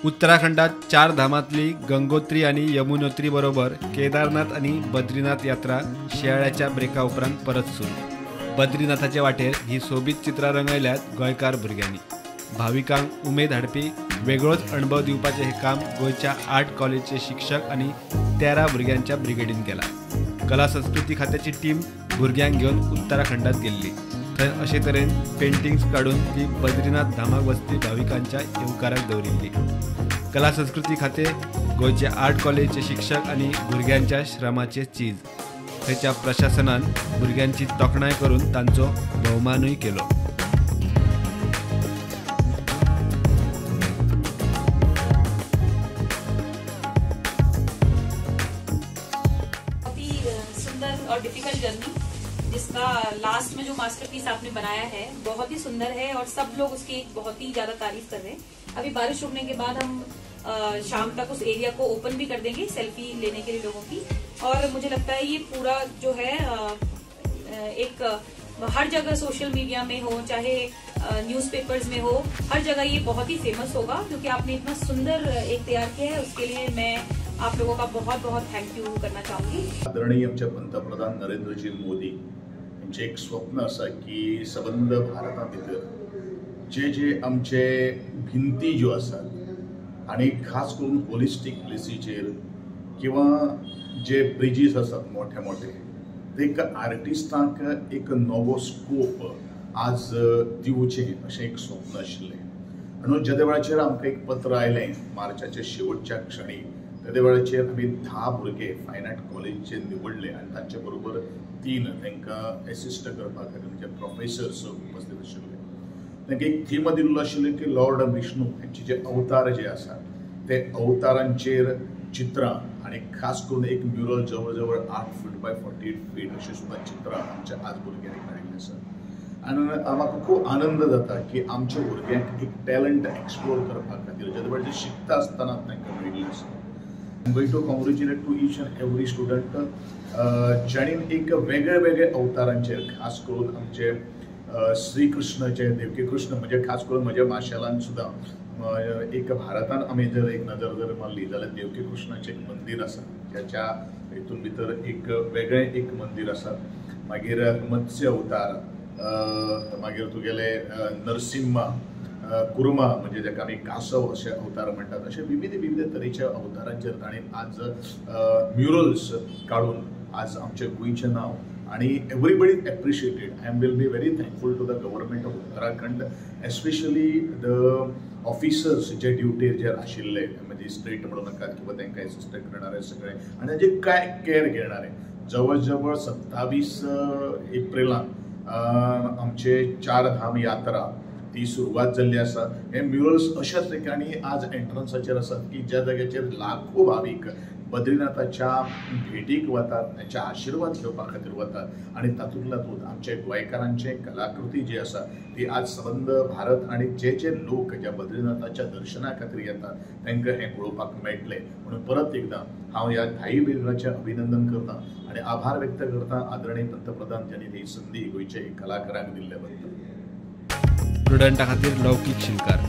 उत्तराखंडात 4 धामातली गंगोत्री आणि यमुनोत्री बरोबर केदारनाथ आणि बद्रीनाथ यात्रा शियाळ्याच्या ब्रेका उपरांत परत सुरू। बद्रीनाथाच्या वाटेर ही सोबीत चित्रां रंगयल्यात गोंयकार भुरग्यांनी। भाविकांक उमेद हाडपी वेगळोच अणभव दिवपाचें हे काम गोंयच्या आर्ट कॉलेजचे शिक्षक आणि 13 भुरग्यांच्या ब्रिगेडीन केला। कला संस्कृती खात्याची टीम भुरग्यांक घेवन उत्तराखंडात गेल्ली। थंय अशे तरेन पेंटिंग्स काढून ती बद्रीनाथ धामाक वचपी भाविकांच्या येवकाराक दवरिल्ली। कला संस्कृती खाते गोंयचे आर्ट कॉलेजचे शिक्षक आणि भुरग्यांच्या श्रमाचे चीज। थंयच्या प्रशासनान भुरग्यांची तोखणाय करून तांचो भोवमानूय केलो। सुंदर और डिफिकल्ट जर्नी, जिसका लास्ट में जो मास्टरपीस आपने बनाया है बहुत ही सुंदर है और सब लोग उसकी बहुत ही ज्यादा तारीफ कर रहे हैं। अभी बारिश रुकने के बाद हम शाम तक उस एरिया को ओपन भी कर देंगे सेल्फी लेने के लिए लोगों की। और मुझे लगता है ये पूरा जो है एक हर जगह सोशल मीडिया में हो चाहे न्यूज़पेपर्स में हो, हर जगह ये बहुत ही फेमस होगा, क्योंकि आपने इतना सुंदर एक तैयार किया है। उसके लिए मैं आप लोगों का बहुत बहुत थैंक यू करना चाहूंगी। आदरणीय आमचे पंतप्रधान नरेंद्रजी मोदी यांचे एक स्वप्न असा की सबंद भारता भितर जे आमचे भिंती ज्यो आसात आणि खास करून होलिस्टिक प्लेसीचेर किंवा जे ब्रिजीस आसात मोठे मोठे, एक आर्टिस्टांक एक नवो स्कोप आज दिवचें अशें एक स्वप्न आशिल्लें। म्हणून ज्या वेळाचेर आमकां एक पत्र आयलें मार्चाच्या शेवटच्या क्षणी, त्या वेळाचेर आमी 10 भुरगे फायन आर्ट कॉलेजचे निवडले आणि तांचे बरोबर 3 तांकां एसिस्ट करपा खातीर म्हणजे प्रोफेसर्स उपस्थित आशिल्ले। तांकां एक थीम दिल्लो आशिल्लो की लॉर्ड विष्णू हांचे जे अवतार जे आसात ते अवतारांचेर चित्रां आणि खास करून एक म्युरल जवळ जवळ 8 फूट बाय 48 फीट अशी सुद्धा चित्रां आमच्या आज भुरग्यांनी काडिल्लीं आसात। आनी म्हाका खूब आनंद जाता की आमच्या भुरग्यांक एक टॅलंट एक्सप्लोर करपा खातीर जे वेळार शिकता आसतना तांकां मेळिल्लें आसा। I'm going to congratulate to each and every student ज्यांनी एक वेगळे वेगळे अवतारांचेर खास करून आमचे श्री कृष्णाचे देवकी कृष्ण म्हणजे खास करून म्हज्या माशेलांत सुद्दां एक भारतान आमी जर एक नजर जर मारली जाल्यार देवकी कृष्णाचें एक मंदिर आसा, ज्याच्या हितून भितर एक वेगळें एक मंदिर आसा। मागीर मत्स्य अवतार, मागीर तुगेले नरसिंहा, कुर्मा म्हणजे जाका आमी कासव अशे अवतार म्हणटात, अशे विविध तरेच्या अवतारांचेर ताणें आज म्युरल्स काडून आज आमचे गोंयचें नांव आणि everybody appreciated. I am will be very thankful to the government of Uttarakhand, especially the officers जे ड्युटीर जे आशिल्ले, म्हणजे स्ट्रेट म्हणू नाकात किंवा तांकां एसिस्टंट करणारे सगळे आणि ताजे काय केअर घेणारे। जवळ जवळ 27 एप्रिलाक आमचे 4 धाम यात्रा ती सुरवात जाल्ली आसा। हे म्युरल्स अशाच ठिकाणी आज एंट्रन्साचेर आसात की ज्या जाग्याचेर लाखो भाविक बद्रीनाथाच्या भेटीक वतात, तांचे आशिर्वाद घेवपा खातीर वतात आणि तातूंतल्यान आमचे गोंयकारांचे कलाकृती जी आसा ती आज सबंद भारत आणि जे लोक ज्या बद्रीनाथाच्या दर्शना खातीर येतात तांकां हें पळोवपाक मेळटलें। म्हणून परत एकदां हांव ह्या 10 भुरग्यांचें अभिनंदन करतां आणि आभार व्यक्त करतां आदरणीय पंतप्रधान ज्यांनी ही संदी गोंयच्या कलाकारांक दिल्ले बद्दल। स्टुडंटा खातीर लौकीक शिलकार।